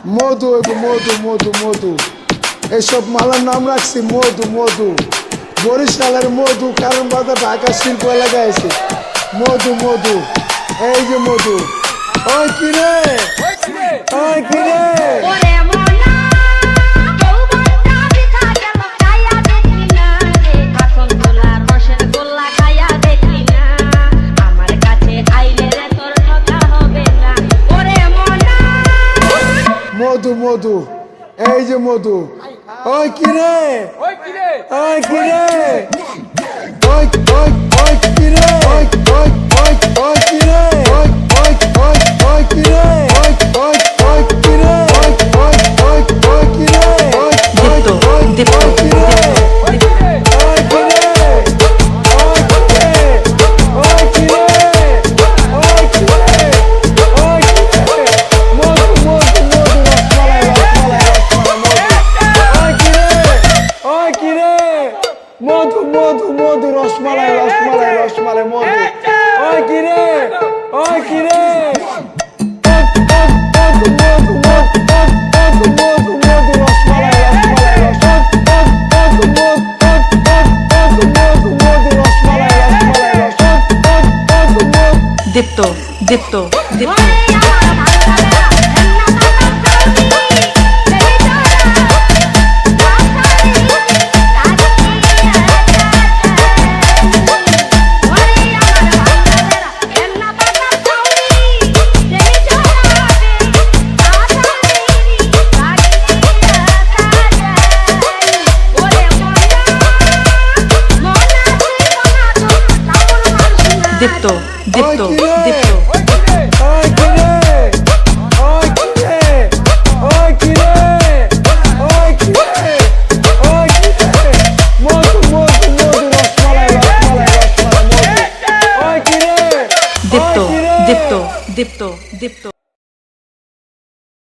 মধু হইব মধু মধু মধু এইসব মালার নাম রাখছি মধু মধু বরিশালের মধু কারণ বাজার ঢাকা শিল্প এলাকায় আছে মধু মধু এই যে মধু ওই কিরে ওই কিরে মধু মধু এই যে মধু ওই কিরে ওই কিরে ওই কিরে ওই ওই ওই কিরে ওই ওই ওই ওই কিরে ওই ওই ওই ওই কিরে ওই ওই ওই কিরে ওই ওই ওই ওই কিরে ওই ওই ওই ওই কিরে মধু মধু মধু রসমালাই রসমালাই রসমালাই মধু ওই কিরে ওই কিরে মধু মধু মধু মধু মধু রসমালাই রসমালাই মধু মধু মধু রসমালাই রসমালাই দীপ্ত দীপ্ত দীপ্ত দীপ্ত দীপ্ত দীপ্ত ওই কিরে ওই কিরে ওই কিরে ওই কিরে ওই কিরে মধু মধু মধু রসমালাই রসমালাই রসমালাই মধু ওই কিরে দীপ্ত দীপ্ত দীপ্ত দীপ্ত